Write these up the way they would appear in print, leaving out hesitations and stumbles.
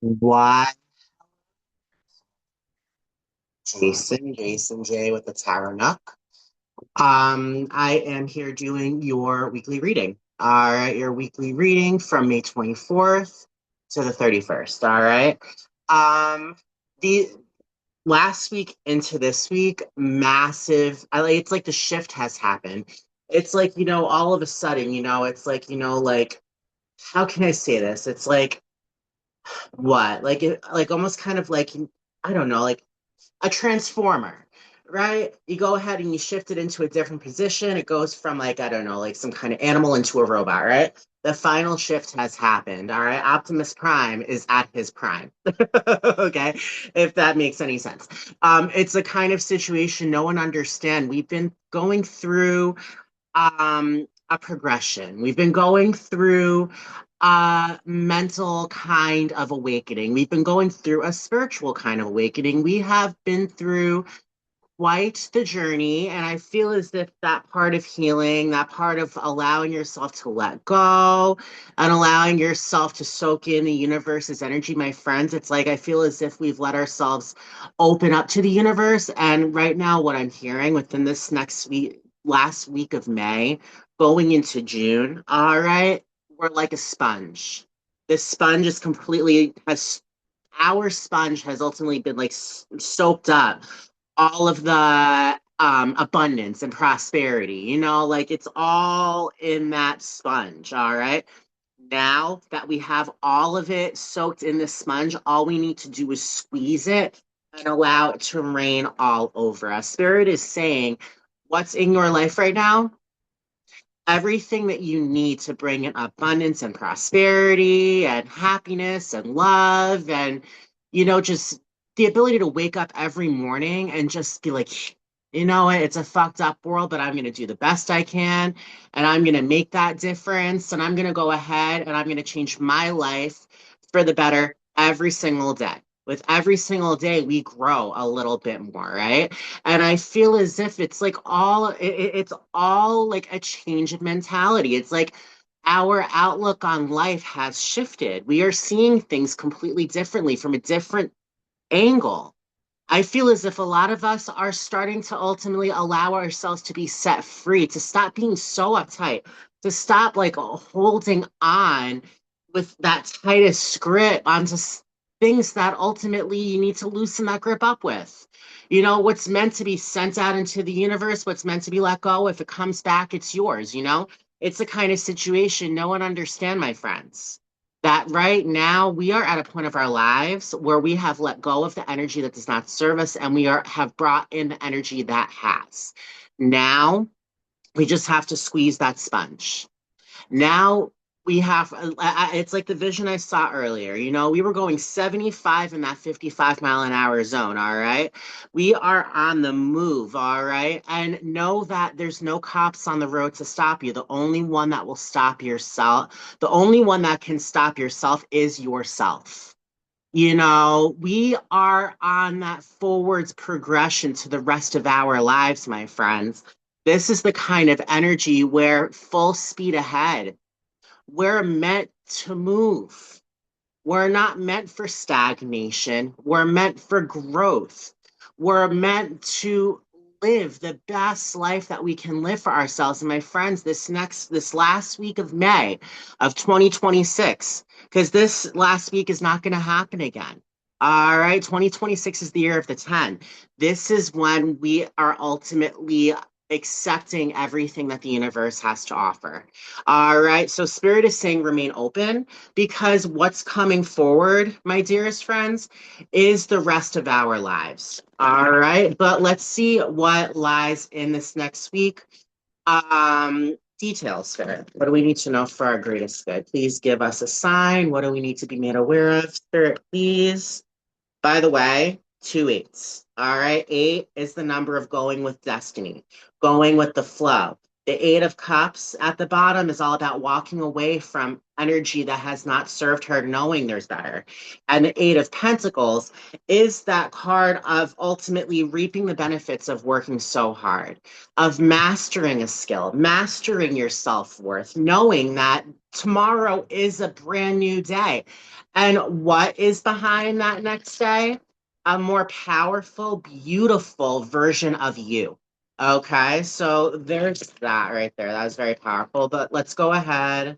Why, Jason J with the Tarot Nook. I am here doing your weekly reading. All right, your weekly reading from May 24th to the 31st. All right. The last week into this week, massive. It's like the shift has happened. It's like, all of a sudden, it's like, like, how can I say this? It's like what? Like almost kind of like, I don't know, like a transformer, right? You go ahead and you shift it into a different position. It goes from like, I don't know, like some kind of animal into a robot, right? The final shift has happened. All right. Optimus Prime is at his prime. Okay. If that makes any sense. It's a kind of situation no one understand. We've been going through a progression. We've been going through a mental kind of awakening. We've been going through a spiritual kind of awakening. We have been through quite the journey, and I feel as if that part of healing, that part of allowing yourself to let go and allowing yourself to soak in the universe's energy, my friends, it's like I feel as if we've let ourselves open up to the universe. And right now, what I'm hearing within this next week, last week of May, going into June, all right, we're like a sponge. This sponge is completely has our sponge has ultimately been like soaked up all of the abundance and prosperity, like it's all in that sponge. All right. Now that we have all of it soaked in the sponge, all we need to do is squeeze it and allow it to rain all over us. Spirit is saying, what's in your life right now? Everything that you need to bring in abundance and prosperity and happiness and love and just the ability to wake up every morning and just be like, it's a fucked up world, but I'm going to do the best I can, and I'm going to make that difference, and I'm going to go ahead and I'm going to change my life for the better every single day. With every single day we grow a little bit more, right? And I feel as if it's all like a change of mentality. It's like our outlook on life has shifted. We are seeing things completely differently from a different angle. I feel as if a lot of us are starting to ultimately allow ourselves to be set free, to stop being so uptight, to stop like holding on with that tightest grip onto things that ultimately you need to loosen that grip up with. What's meant to be sent out into the universe, what's meant to be let go, if it comes back, it's yours. It's the kind of situation no one understand, my friends, that right now we are at a point of our lives where we have let go of the energy that does not serve us, and we are have brought in the energy that has. Now we just have to squeeze that sponge. Now we have, it's like the vision I saw earlier. We were going 75 in that 55-mile-an-hour zone. All right. We are on the move. All right. And know that there's no cops on the road to stop you. The only one that will stop yourself, the only one that can stop yourself is yourself. We are on that forwards progression to the rest of our lives, my friends. This is the kind of energy where full speed ahead. We're meant to move. We're not meant for stagnation. We're meant for growth. We're meant to live the best life that we can live for ourselves. And my friends, this last week of May of 2026, because this last week is not going to happen again. All right, 2026 is the year of the 10. This is when we are ultimately accepting everything that the universe has to offer. All right, so Spirit is saying remain open, because what's coming forward, my dearest friends, is the rest of our lives. All right, but let's see what lies in this next week. Details, Spirit. What do we need to know for our greatest good? Please give us a sign. What do we need to be made aware of? Spirit, please. By the way, two eights. All right, eight is the number of going with destiny, going with the flow. The Eight of Cups at the bottom is all about walking away from energy that has not served her, knowing there's better. And the Eight of Pentacles is that card of ultimately reaping the benefits of working so hard, of mastering a skill, mastering your self worth, knowing that tomorrow is a brand new day. And what is behind that next day? A more powerful, beautiful version of you. Okay, so there's that right there. That was very powerful. But let's go ahead.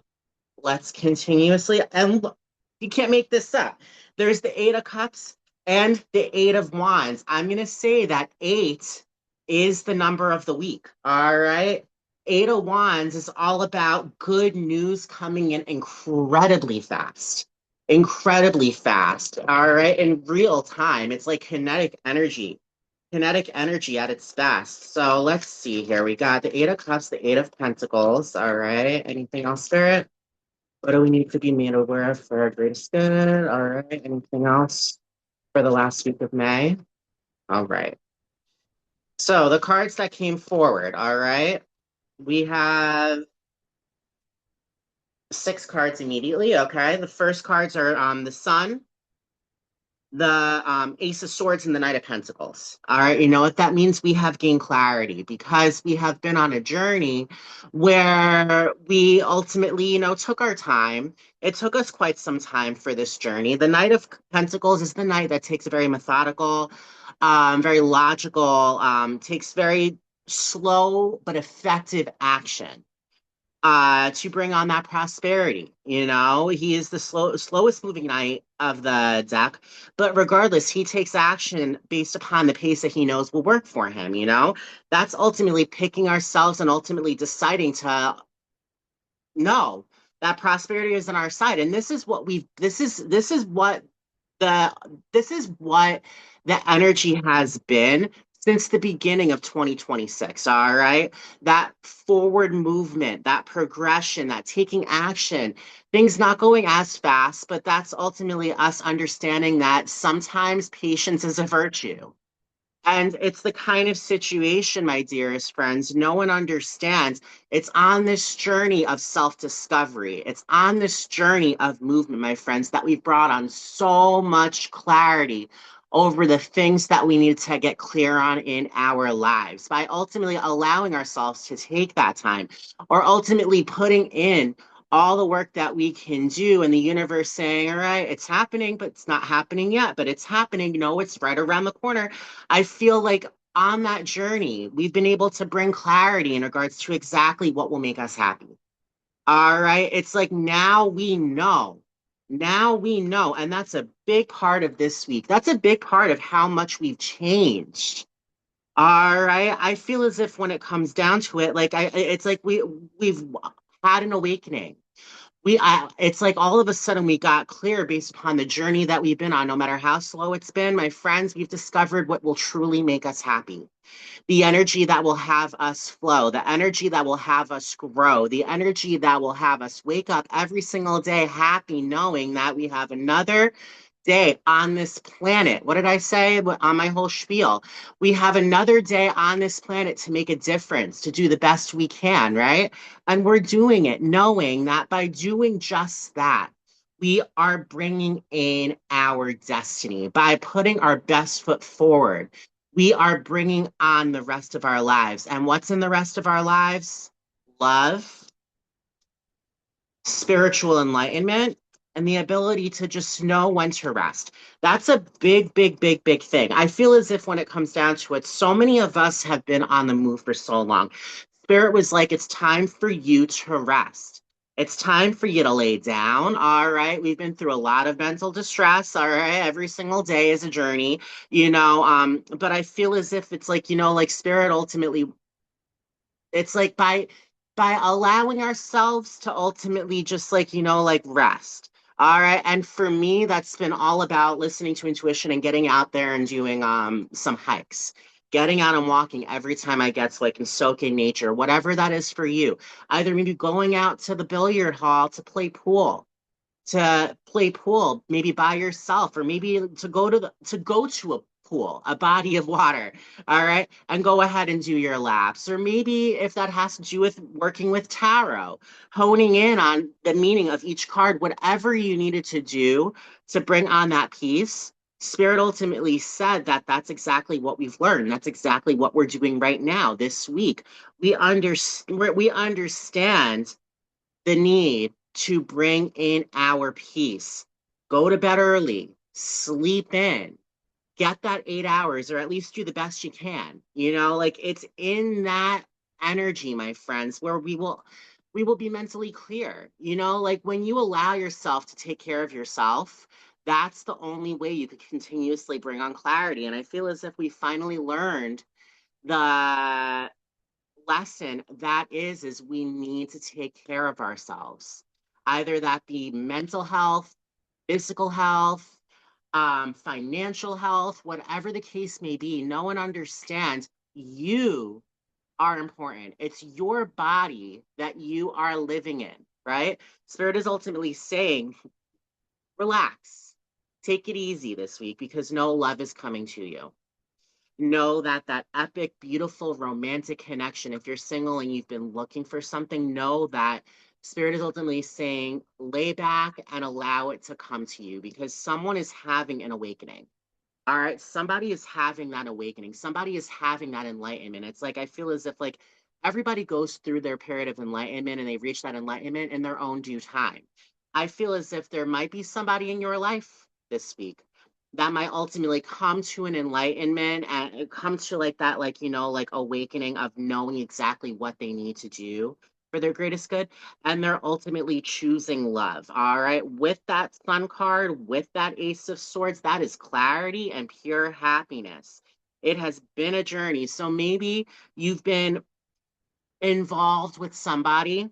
Let's continuously, and look, you can't make this up. There's the Eight of Cups and the Eight of Wands. I'm going to say that eight is the number of the week. All right. Eight of Wands is all about good news coming in incredibly fast. Incredibly fast. All right. In real time. It's like kinetic energy at its best. So let's see here. We got the Eight of Cups, the Eight of Pentacles. All right. Anything else, Spirit? What do we need to be made aware of for our greatest good? All right. Anything else for the last week of May? All right. So the cards that came forward. All right. We have six cards immediately. Okay. The first cards are the Sun, the Ace of Swords, and the Knight of Pentacles. All right, you know what that means? We have gained clarity because we have been on a journey where we ultimately, took our time. It took us quite some time for this journey. The Knight of Pentacles is the knight that takes a very methodical, very logical, takes very slow but effective action to bring on that prosperity. He is the slowest moving knight of the deck, but regardless, he takes action based upon the pace that he knows will work for him. That's ultimately picking ourselves and ultimately deciding to know that prosperity is on our side. And this is what we've, the, this is what the energy has been since the beginning of 2026. All right. That forward movement, that progression, that taking action, things not going as fast, but that's ultimately us understanding that sometimes patience is a virtue. And it's the kind of situation, my dearest friends, no one understands. It's on this journey of self discovery. It's on this journey of movement, my friends, that we've brought on so much clarity over the things that we need to get clear on in our lives by ultimately allowing ourselves to take that time or ultimately putting in all the work that we can do and the universe saying, all right, it's happening, but it's not happening yet, but it's happening. No, it's right around the corner. I feel like on that journey, we've been able to bring clarity in regards to exactly what will make us happy. All right. It's like now we know. Now we know. And that's a big part of this week. That's a big part of how much we've changed. All right. I feel as if when it comes down to it, it's like we've had an awakening. It's like all of a sudden we got clear based upon the journey that we've been on, no matter how slow it's been, my friends, we've discovered what will truly make us happy. The energy that will have us flow, the energy that will have us grow, the energy that will have us wake up every single day happy, knowing that we have another day on this planet. What did I say on my whole spiel? We have another day on this planet to make a difference, to do the best we can, right? And we're doing it knowing that by doing just that, we are bringing in our destiny by putting our best foot forward. We are bringing on the rest of our lives. And what's in the rest of our lives? Love, spiritual enlightenment, and the ability to just know when to rest. That's a big, big, big, big thing. I feel as if when it comes down to it, so many of us have been on the move for so long. Spirit was like, it's time for you to rest. It's time for you to lay down. All right. We've been through a lot of mental distress. All right. Every single day is a journey, but I feel as if it's like, like spirit ultimately it's like by allowing ourselves to ultimately just like rest. All right. And for me, that's been all about listening to intuition and getting out there and doing some hikes. Getting out and walking every time I get to and soak in nature, whatever that is for you. Either maybe going out to the billiard hall to play pool, maybe by yourself, or maybe to go to a pool, a body of water, all right? And go ahead and do your laps. Or maybe if that has to do with working with tarot, honing in on the meaning of each card, whatever you needed to do to bring on that peace. Spirit ultimately said that that's exactly what we've learned. That's exactly what we're doing right now this week. We understand the need to bring in our peace. Go to bed early, sleep in, get that 8 hours, or at least do the best you can. Like it's in that energy, my friends, where we will be mentally clear. Like when you allow yourself to take care of yourself, that's the only way you could continuously bring on clarity. And I feel as if we finally learned the lesson that is we need to take care of ourselves, either that be mental health, physical health, financial health, whatever the case may be. No one understands you are important. It's your body that you are living in, right? Spirit is ultimately saying, relax, take it easy this week because no love is coming to you. Know that that epic, beautiful, romantic connection, if you're single and you've been looking for something, know that Spirit is ultimately saying, lay back and allow it to come to you because someone is having an awakening. All right. Somebody is having that awakening. Somebody is having that enlightenment. It's like, I feel as if like everybody goes through their period of enlightenment and they reach that enlightenment in their own due time. I feel as if there might be somebody in your life this week that might ultimately come to an enlightenment and come to like that, like, like awakening of knowing exactly what they need to do for their greatest good, and they're ultimately choosing love. All right. With that Sun card, with that Ace of Swords, that is clarity and pure happiness. It has been a journey. So maybe you've been involved with somebody,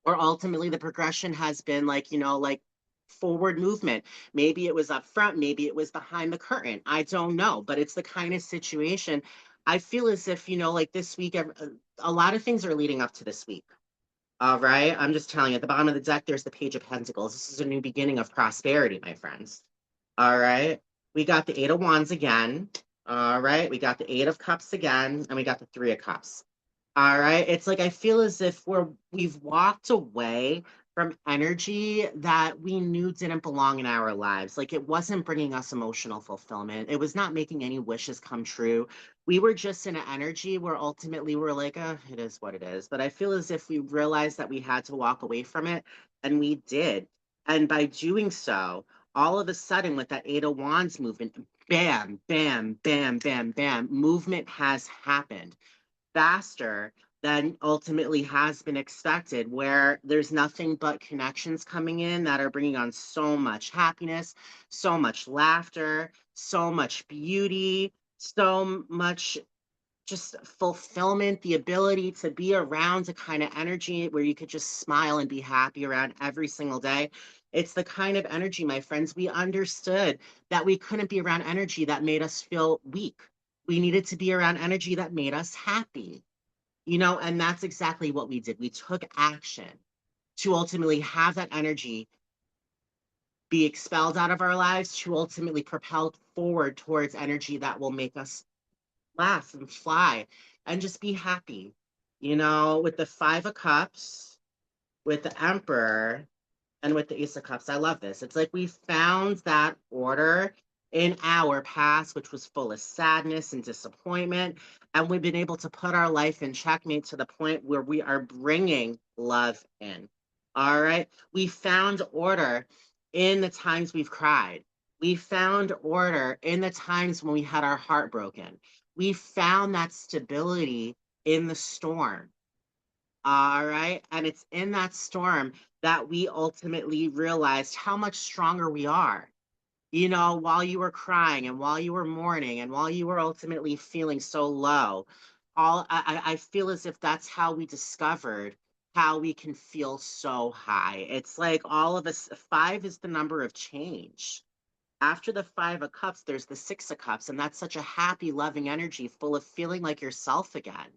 or ultimately the progression has been like, like forward movement. Maybe it was up front, maybe it was behind the curtain. I don't know. But it's the kind of situation I feel as if, like this week, a lot of things are leading up to this week. All right. I'm just telling you, at the bottom of the deck, there's the Page of Pentacles. This is a new beginning of prosperity, my friends. All right. We got the Eight of Wands again. All right. We got the Eight of Cups again, and we got the Three of Cups. All right. It's like I feel as if we've walked away from energy that we knew didn't belong in our lives. Like it wasn't bringing us emotional fulfillment. It was not making any wishes come true. We were just in an energy where ultimately we're like, it is what it is. But I feel as if we realized that we had to walk away from it, and we did. And by doing so, all of a sudden, with that Eight of Wands movement, bam, bam, bam, bam, bam, movement has happened faster than ultimately has been expected, where there's nothing but connections coming in that are bringing on so much happiness, so much laughter, so much beauty, so much just fulfillment, the ability to be around a kind of energy where you could just smile and be happy around every single day. It's the kind of energy, my friends, we understood that we couldn't be around energy that made us feel weak. We needed to be around energy that made us happy, and that's exactly what we did. We took action to ultimately have that energy be expelled out of our lives, to ultimately propel forward towards energy that will make us laugh and fly and just be happy. With the Five of Cups, with the Emperor, and with the Ace of Cups. I love this. It's like we found that order in our past, which was full of sadness and disappointment. And we've been able to put our life in checkmate to the point where we are bringing love in. All right. We found order in the times we've cried. We found order in the times when we had our heart broken. We found that stability in the storm. All right. And it's in that storm that we ultimately realized how much stronger we are. While you were crying and while you were mourning and while you were ultimately feeling so low, I feel as if that's how we discovered how we can feel so high. It's like all of us, five is the number of change. After the Five of Cups, there's the Six of Cups, and that's such a happy, loving energy full of feeling like yourself again.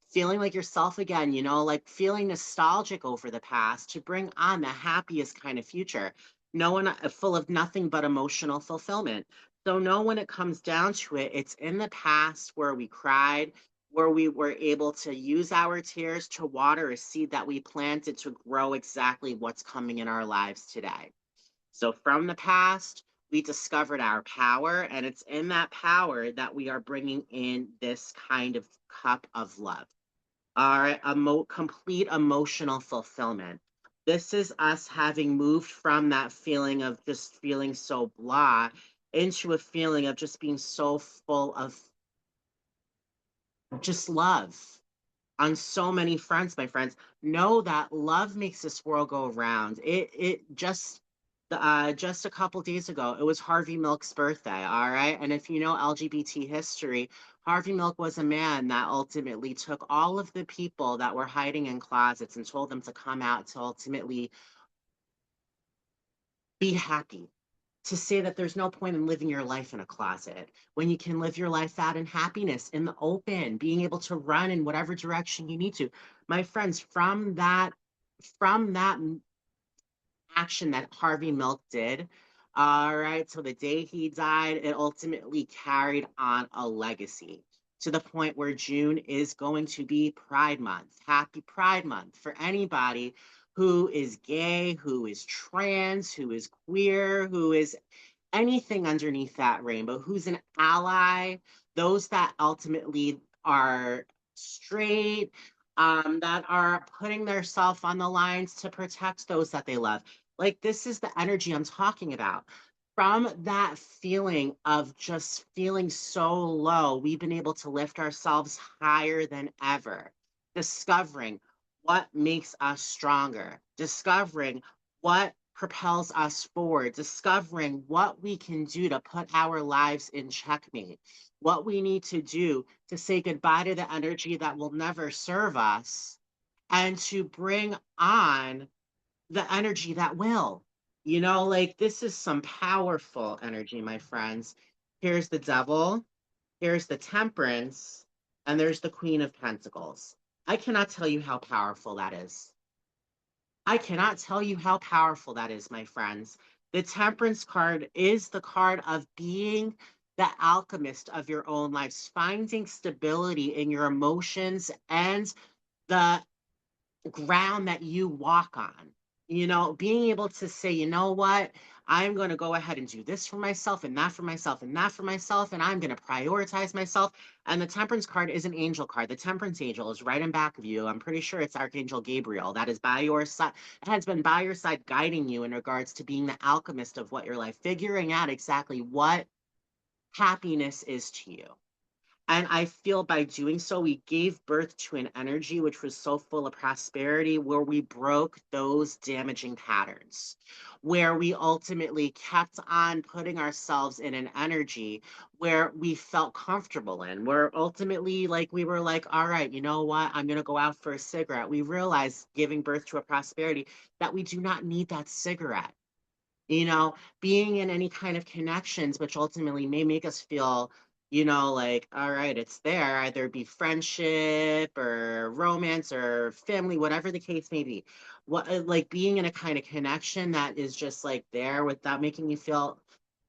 Feeling like yourself again, like feeling nostalgic over the past to bring on the happiest kind of future. No one full of nothing but emotional fulfillment, So know when it comes down to it, it's in the past where we cried, where we were able to use our tears to water a seed that we planted to grow exactly what's coming in our lives today. So from the past, we discovered our power, and it's in that power that we are bringing in this kind of cup of love. All right, complete emotional fulfillment. This is us having moved from that feeling of just feeling so blah into a feeling of just being so full of just love on so many fronts, my friends. Know that love makes this world go around. Just a couple days ago, it was Harvey Milk's birthday, all right? And if you know LGBT history, Harvey Milk was a man that ultimately took all of the people that were hiding in closets and told them to come out to ultimately be happy, to say that there's no point in living your life in a closet when you can live your life out in happiness, in the open, being able to run in whatever direction you need to. My friends, from that action that Harvey Milk did, all right, so the day he died, it ultimately carried on a legacy to the point where June is going to be Pride Month. Happy Pride Month for anybody who is gay, who is trans, who is queer, who is anything underneath that rainbow, who's an ally, those that ultimately are straight, that are putting their self on the lines to protect those that they love. Like, this is the energy I'm talking about. From that feeling of just feeling so low, we've been able to lift ourselves higher than ever, discovering what makes us stronger, discovering what propels us forward, discovering what we can do to put our lives in checkmate, what we need to do to say goodbye to the energy that will never serve us, and to bring on the energy that will. Like, this is some powerful energy, my friends. Here's the devil, here's the temperance, and there's the Queen of Pentacles. I cannot tell you how powerful that is. I cannot tell you how powerful that is, my friends. The Temperance card is the card of being the alchemist of your own lives, finding stability in your emotions and the ground that you walk on. Being able to say, you know what? I'm going to go ahead and do this for myself and that for myself and that for myself. And I'm going to prioritize myself. And the Temperance card is an angel card. The Temperance angel is right in back of you. I'm pretty sure it's Archangel Gabriel that is by your side, has been by your side guiding you in regards to being the alchemist of what your life, figuring out exactly what happiness is to you. And I feel by doing so, we gave birth to an energy which was so full of prosperity, where we broke those damaging patterns, where we ultimately kept on putting ourselves in an energy where we felt comfortable in, where ultimately, like, we were like, all right, you know what? I'm going to go out for a cigarette. We realized, giving birth to a prosperity, that we do not need that cigarette. Being in any kind of connections, which ultimately may make us feel, like, all right, it's there, either be friendship or romance or family, whatever the case may be. Like, being in a kind of connection that is just like there without making you feel,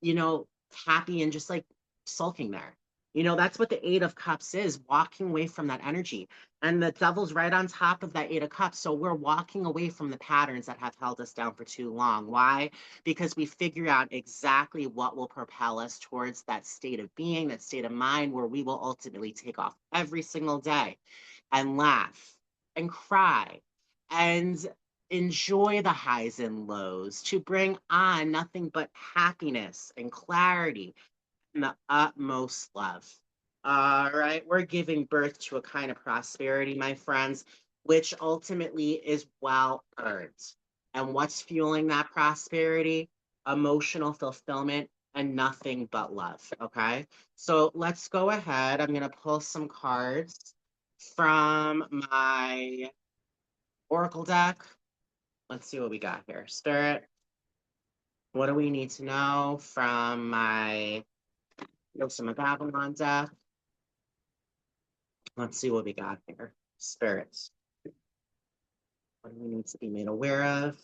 you know, happy and just like sulking there. That's what the Eight of Cups is, walking away from that energy. And the devil's right on top of that Eight of Cups. So we're walking away from the patterns that have held us down for too long. Why? Because we figure out exactly what will propel us towards that state of being, that state of mind where we will ultimately take off every single day and laugh and cry and enjoy the highs and lows, to bring on nothing but happiness and clarity and the utmost love. All right, we're giving birth to a kind of prosperity, my friends, which ultimately is well earned. And what's fueling that prosperity? Emotional fulfillment and nothing but love. Okay, so let's go ahead. I'm going to pull some cards from my Oracle deck. Let's see what we got here. Spirit, what do we need to know from my Wisdom of Babylon deck? Let's see what we got here. Spirits. What do we need to be made aware of?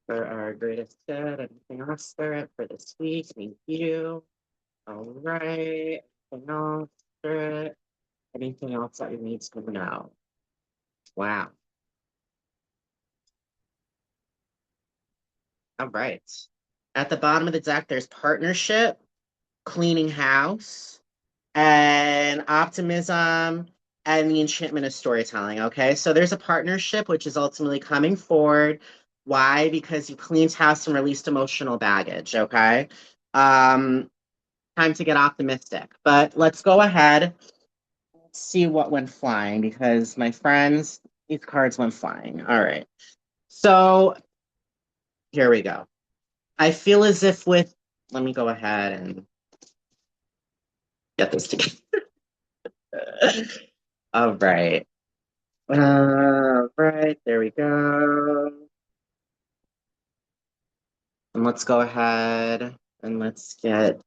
for our greatest good. Anything else, Spirit, for this week? Thank you. All right. Anything else, Spirit? Anything else that we need to know? Wow. All right. At the bottom of the deck, there's partnership, cleaning house, and optimism, and the enchantment of storytelling. Okay. So there's a partnership which is ultimately coming forward. Why? Because you cleaned house and released emotional baggage. Okay. Um, time to get optimistic. But let's go ahead. Let's see what went flying because my friends, these cards went flying. All right. So here we go. I feel as if with, let me go ahead and get this together. All right. Right, there we go. And let's go ahead and let's get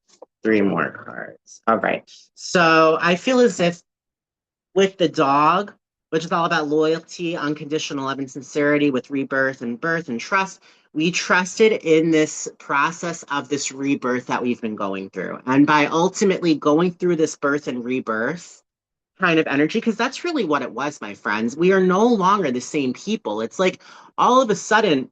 three more cards. All right. So I feel as if with the dog, which is all about loyalty, unconditional love, and sincerity with rebirth and birth and trust, we trusted in this process of this rebirth that we've been going through. And by ultimately going through this birth and rebirth, kind of energy because that's really what it was, my friends. We are no longer the same people. It's like all of a sudden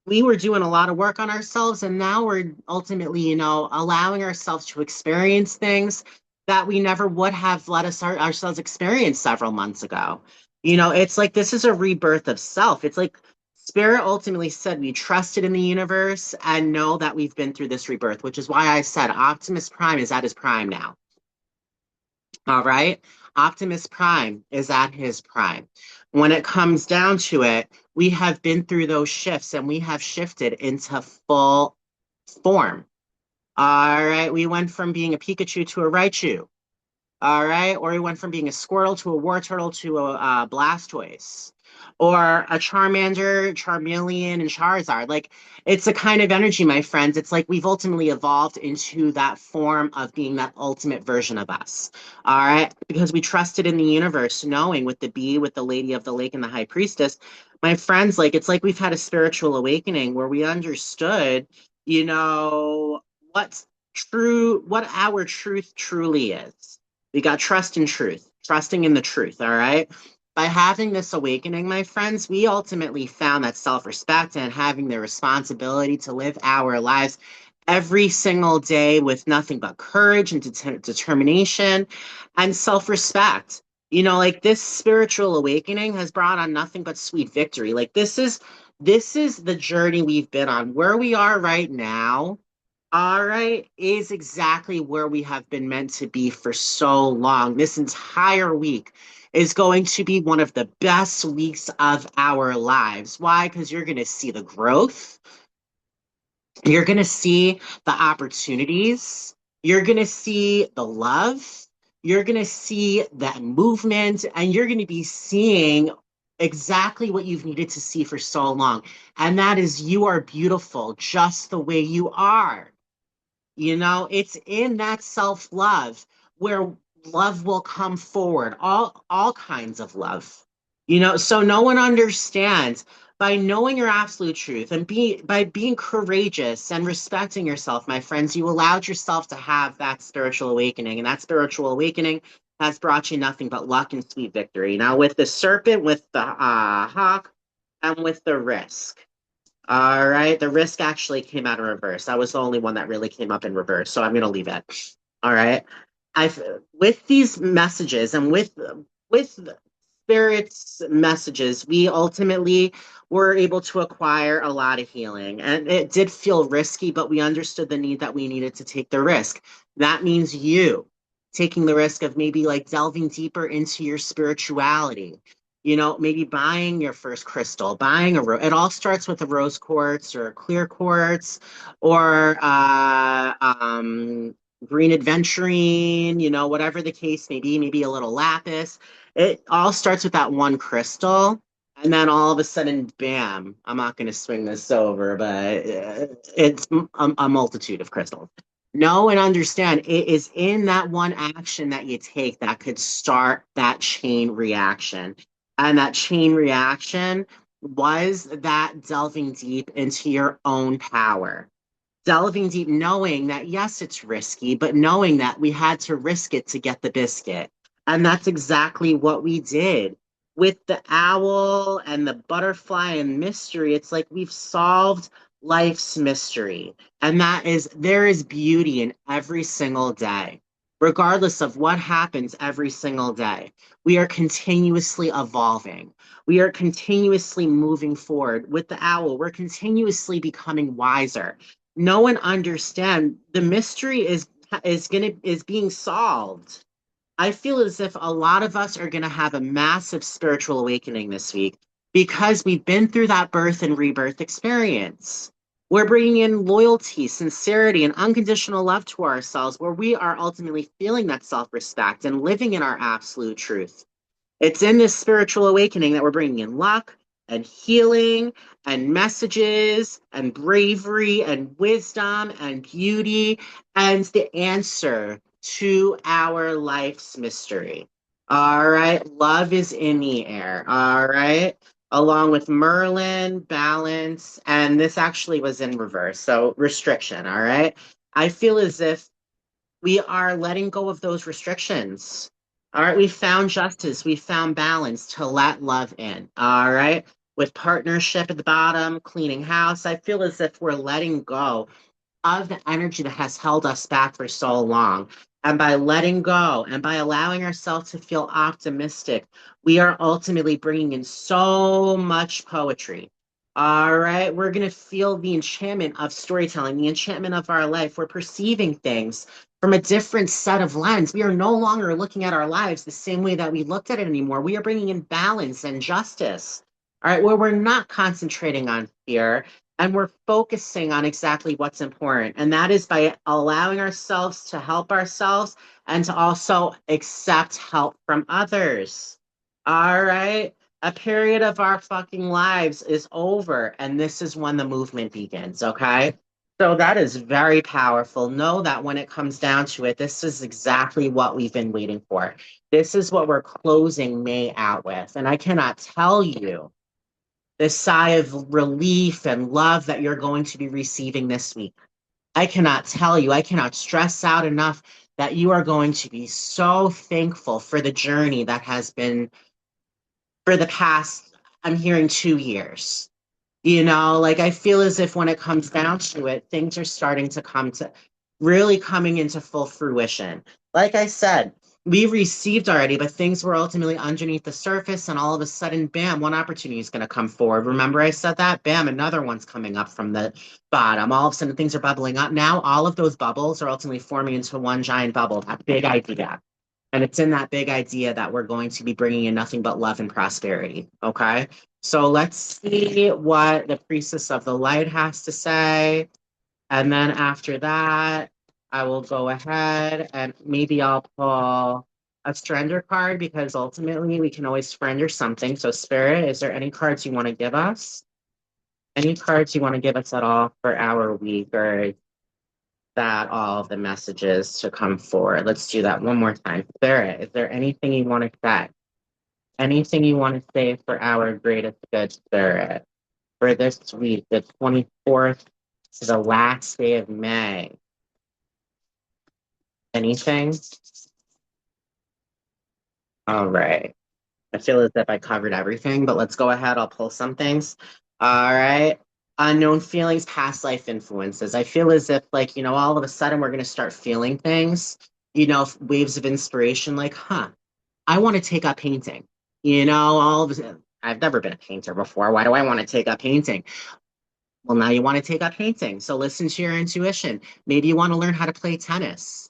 we were doing a lot of work on ourselves and now we're ultimately, allowing ourselves to experience things that we never would have let ourselves experience several months ago. It's like this is a rebirth of self. It's like Spirit ultimately said we trusted in the universe and know that we've been through this rebirth, which is why I said Optimus Prime is at his prime now. All right. Optimus Prime is at his prime. When it comes down to it, we have been through those shifts and we have shifted into full form. All right. We went from being a Pikachu to a Raichu. All right. Or he went from being a Squirtle to a Wartortle to a Blastoise. Or a Charmander, Charmeleon, and Charizard. Like, it's a kind of energy, my friends. It's like we've ultimately evolved into that form of being that ultimate version of us. All right. Because we trusted in the universe, knowing with the bee, with the Lady of the Lake, and the High Priestess. My friends, like, it's like we've had a spiritual awakening where we understood, you know, what's what our truth truly is. We got trust in truth, trusting in the truth. All right. By having this awakening, my friends, we ultimately found that self respect and having the responsibility to live our lives every single day with nothing but courage and determination and self respect. Like this spiritual awakening has brought on nothing but sweet victory. Like this is the journey we've been on. Where we are right now, all right, is exactly where we have been meant to be for so long. This entire week is going to be one of the best weeks of our lives. Why? Because you're going to see the growth, you're going to see the opportunities, you're going to see the love, you're going to see that movement, and you're going to be seeing exactly what you've needed to see for so long. And that is you are beautiful just the way you are. It's in that self-love where love will come forward, all kinds of love. So no one understands by knowing your absolute truth and by being courageous and respecting yourself, my friends, you allowed yourself to have that spiritual awakening, and that spiritual awakening has brought you nothing but luck and sweet victory. Now, with the serpent, with the hawk, and with the risk. All right. The risk actually came out in reverse. That was the only one that really came up in reverse. So I'm going to leave it. All right. I've with these messages and with spirits messages, we ultimately were able to acquire a lot of healing. And it did feel risky, but we understood the need that we needed to take the risk. That means you taking the risk of maybe like delving deeper into your spirituality, maybe buying your first crystal, buying it all starts with a rose quartz or a clear quartz or green aventurine, whatever the case may be, maybe a little lapis. It all starts with that one crystal. And then all of a sudden, bam, I'm not going to swing this over, but it's a multitude of crystals. Know and understand it is in that one action that you take that could start that chain reaction. And that chain reaction was that delving deep into your own power. Delving deep, knowing that, yes, it's risky, but knowing that we had to risk it to get the biscuit. And that's exactly what we did. With the owl and the butterfly and mystery, it's like we've solved life's mystery. And that is, there is beauty in every single day, regardless of what happens every single day. We are continuously evolving. We are continuously moving forward. With the owl, we're continuously becoming wiser. No one understand the mystery is being solved. I feel as if a lot of us are going to have a massive spiritual awakening this week because we've been through that birth and rebirth experience. We're bringing in loyalty, sincerity, and unconditional love to ourselves, where we are ultimately feeling that self respect and living in our absolute truth. It's in this spiritual awakening that we're bringing in luck and healing and messages and bravery and wisdom and beauty and the answer to our life's mystery. All right. Love is in the air. All right. Along with Merlin, balance, and this actually was in reverse. So restriction. All right. I feel as if we are letting go of those restrictions. All right, we found justice, we found balance to let love in. All right, with partnership at the bottom, cleaning house, I feel as if we're letting go of the energy that has held us back for so long. And by letting go and by allowing ourselves to feel optimistic, we are ultimately bringing in so much poetry. All right, we're going to feel the enchantment of storytelling, the enchantment of our life. We're perceiving things from a different set of lens. We are no longer looking at our lives the same way that we looked at it anymore. We are bringing in balance and justice. All right, where we're not concentrating on fear and we're focusing on exactly what's important. And that is by allowing ourselves to help ourselves and to also accept help from others. All right. A period of our fucking lives is over, and this is when the movement begins. Okay. So that is very powerful. Know that when it comes down to it, this is exactly what we've been waiting for. This is what we're closing May out with. And I cannot tell you this sigh of relief and love that you're going to be receiving this week. I cannot tell you, I cannot stress out enough that you are going to be so thankful for the journey that has been for the past, I'm hearing 2 years. Like I feel as if when it comes down to it, things are starting to come to really coming into full fruition. Like I said, we received already, but things were ultimately underneath the surface, and all of a sudden, bam, one opportunity is going to come forward. Remember, I said that? Bam, another one's coming up from the bottom. All of a sudden, things are bubbling up. Now, all of those bubbles are ultimately forming into one giant bubble, that big idea. And it's in that big idea that we're going to be bringing in nothing but love and prosperity. Okay. So let's see what the Priestess of the Light has to say. And then after that, I will go ahead and maybe I'll pull a surrender card because ultimately we can always surrender something. So, Spirit, is there any cards you want to give us? Any cards you want to give us at all for our week, or is that all of the messages to come forward? Let's do that one more time. Spirit, is there anything you want to say? Anything you want to say for our greatest good, Spirit? For this week, the 24th to the last day of May. Anything? All right. I feel as if I covered everything, but let's go ahead. I'll pull some things. All right. Unknown feelings, past life influences. I feel as if, like, all of a sudden we're going to start feeling things, waves of inspiration, like, I want to take up painting. All of a sudden, I've never been a painter before. Why do I want to take up painting? Well, now you want to take up painting. So listen to your intuition. Maybe you want to learn how to play tennis,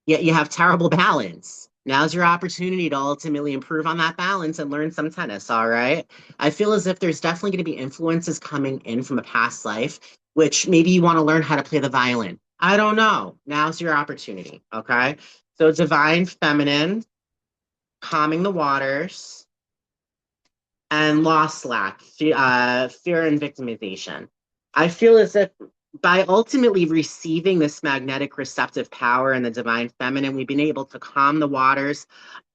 yet you have terrible balance. Now's your opportunity to ultimately improve on that balance and learn some tennis. All right. I feel as if there's definitely going to be influences coming in from a past life, which maybe you want to learn how to play the violin. I don't know. Now's your opportunity. Okay. So divine feminine, calming the waters, and lost lack, fear and victimization. I feel as if by ultimately receiving this magnetic receptive power in the divine feminine, we've been able to calm the waters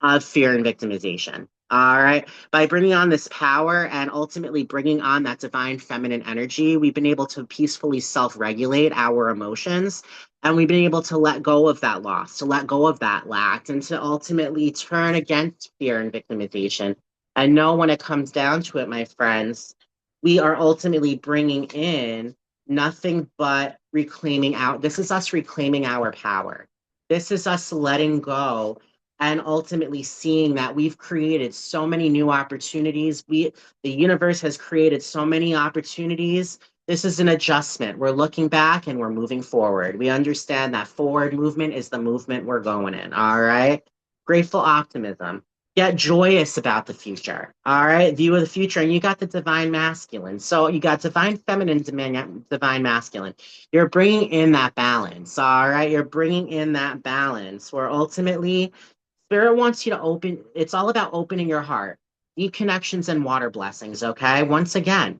of fear and victimization. All right. By bringing on this power and ultimately bringing on that divine feminine energy, we've been able to peacefully self regulate our emotions. And we've been able to let go of that loss, to let go of that lack, and to ultimately turn against fear and victimization. And know when it comes down to it, my friends, we are ultimately bringing in nothing but reclaiming out. This is us reclaiming our power. This is us letting go and ultimately seeing that we've created so many new opportunities. The universe has created so many opportunities. This is an adjustment. We're looking back and we're moving forward. We understand that forward movement is the movement we're going in. All right. Grateful optimism. Get joyous about the future. All right. View of the future. And you got the divine masculine. So you got divine feminine, divine masculine. You're bringing in that balance. All right. You're bringing in that balance where ultimately Spirit wants you to open, it's all about opening your heart. Deep connections and water blessings, okay? Once again,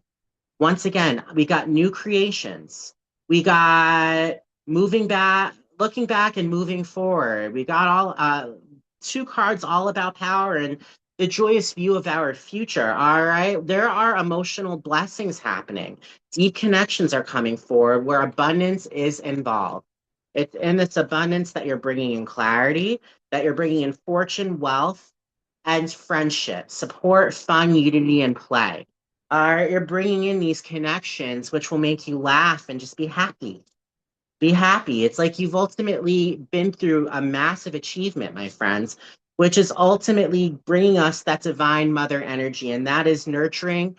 we got new creations. We got moving back, looking back and moving forward. We got all two cards all about power and the joyous view of our future. All right. There are emotional blessings happening. Deep connections are coming forward where abundance is involved. It's in this abundance that you're bringing in clarity, that you're bringing in fortune, wealth, and friendship, support, fun, unity, and play. You're bringing in these connections, which will make you laugh and just be happy. Be happy. It's like you've ultimately been through a massive achievement, my friends, which is ultimately bringing us that divine mother energy, and that is nurturing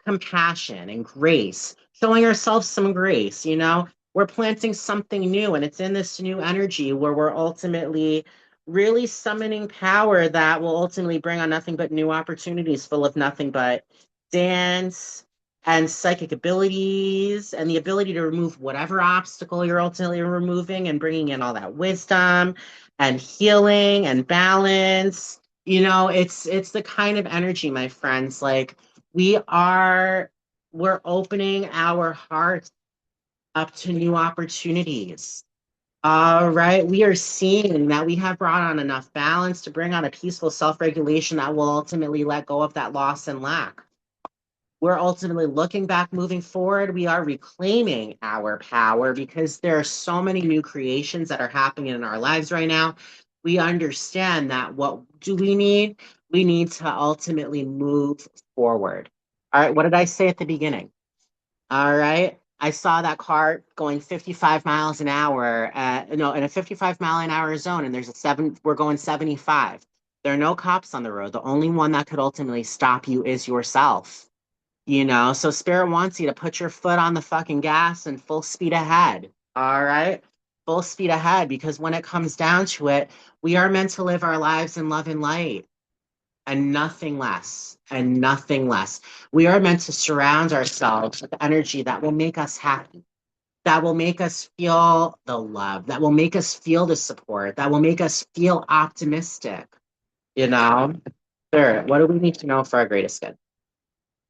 compassion and grace, showing ourselves some grace. We're planting something new, and it's in this new energy where we're ultimately really summoning power that will ultimately bring on nothing but new opportunities full of nothing but dance and psychic abilities and the ability to remove whatever obstacle you're ultimately removing and bringing in all that wisdom and healing and balance. It's the kind of energy, my friends, like we are we're opening our hearts up to new opportunities. All right. We are seeing that we have brought on enough balance to bring on a peaceful self-regulation that will ultimately let go of that loss and lack. We're ultimately looking back, moving forward. We are reclaiming our power because there are so many new creations that are happening in our lives right now. We understand that what do we need? We need to ultimately move forward. All right. What did I say at the beginning? All right. I saw that car going 55 miles an hour, no, in a 55-mile-an-hour zone, and we're going 75. There are no cops on the road. The only one that could ultimately stop you is yourself. So Spirit wants you to put your foot on the fucking gas and full speed ahead. All right. Full speed ahead, because when it comes down to it, we are meant to live our lives in love and light and nothing less, and nothing less. We are meant to surround ourselves with energy that will make us happy, that will make us feel the love, that will make us feel the support, that will make us feel optimistic. You know, sure. What do we need to know for our greatest good?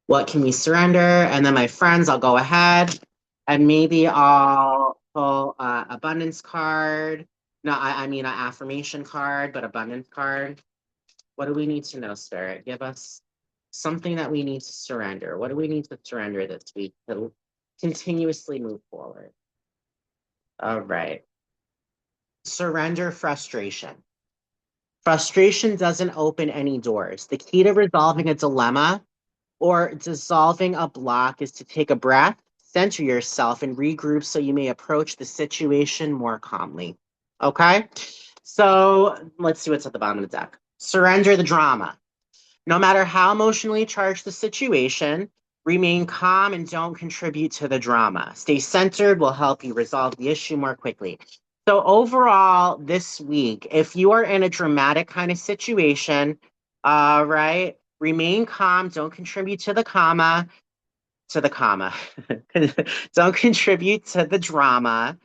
What can we surrender? And then, my friends, I'll go ahead and maybe I'll pull abundance card. No, I mean an affirmation card, but abundance card. What do we need to know, Spirit? Give us something that we need to surrender. What do we need to surrender this week to continuously move forward? All right. Surrender frustration. Frustration doesn't open any doors. The key to resolving a dilemma or dissolving a block is to take a breath, center yourself, and regroup so you may approach the situation more calmly. Okay? So let's see what's at the bottom of the deck. Surrender the drama. No matter how emotionally charged the situation, remain calm and don't contribute to the drama. Stay centered will help you resolve the issue more quickly. So, overall, this week, if you are in a dramatic kind of situation, right, remain calm, don't contribute to the comma. Don't contribute to the drama.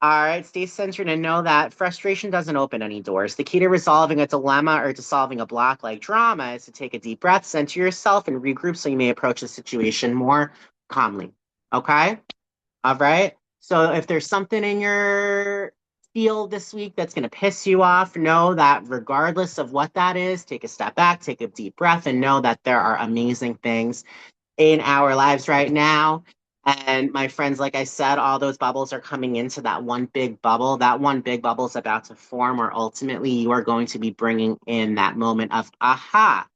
All right, stay centered and know that frustration doesn't open any doors. The key to resolving a dilemma or to solving a block like drama is to take a deep breath, center yourself, and regroup so you may approach the situation more calmly. Okay? All right. So if there's something in your feel this week that's going to piss you off, know that regardless of what that is, take a step back, take a deep breath, and know that there are amazing things in our lives right now. And my friends, like I said, all those bubbles are coming into that one big bubble. That one big bubble is about to form, where ultimately you are going to be bringing in that moment of, aha,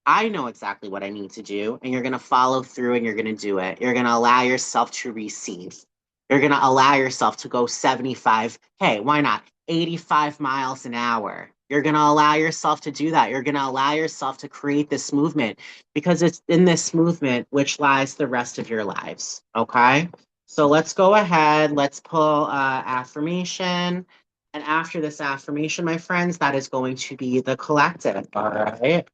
I know exactly what I need to do. And you're going to follow through and you're going to do it. You're going to allow yourself to receive. You're going to allow yourself to go 75, hey, why not? 85 miles an hour. You're going to allow yourself to do that. You're going to allow yourself to create this movement because it's in this movement which lies the rest of your lives. Okay. So let's go ahead. Let's pull affirmation. And after this affirmation, my friends, that is going to be the collective. All right.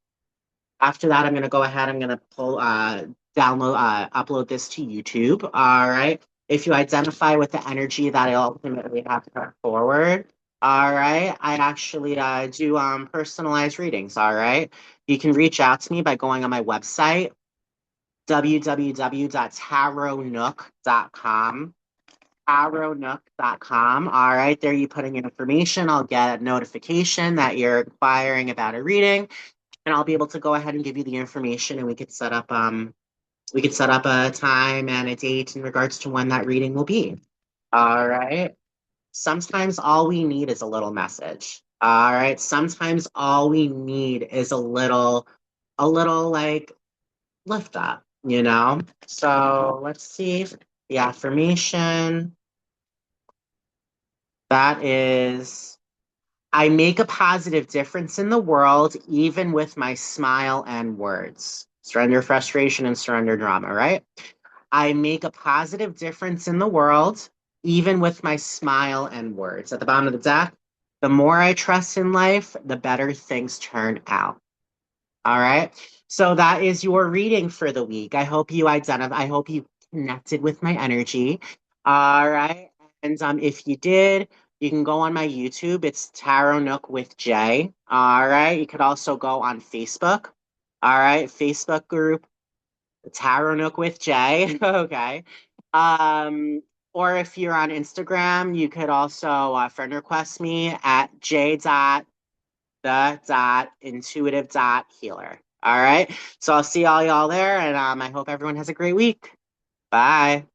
After that, I'm going to go ahead. I'm going to pull, download, upload this to YouTube. All right. If you identify with the energy that I ultimately have to put forward, all right. I actually do personalized readings. All right. You can reach out to me by going on my website, www.tarotnook.com. Tarotnook.com. All right. There you put in your information. I'll get a notification that you're inquiring about a reading, and I'll be able to go ahead and give you the information, and we could set up a time and a date in regards to when that reading will be. All right. Sometimes all we need is a little message. All right. Sometimes all we need is a little like lift up, you know? So let's see the affirmation. That is, I make a positive difference in the world, even with my smile and words. Surrender frustration and surrender drama, right? I make a positive difference in the world, even with my smile and words. At the bottom of the deck, the more I trust in life, the better things turn out. All right. So that is your reading for the week. I hope you connected with my energy. All right. And if you did, you can go on my YouTube. It's Tarot Nook with Jay. All right. You could also go on Facebook. All right. Facebook group, Tarot Nook with Jay. Okay. Um, or if you're on Instagram, you could also friend request me at j.the.intuitive.healer. All right. So I'll see all y'all there, and I hope everyone has a great week. Bye.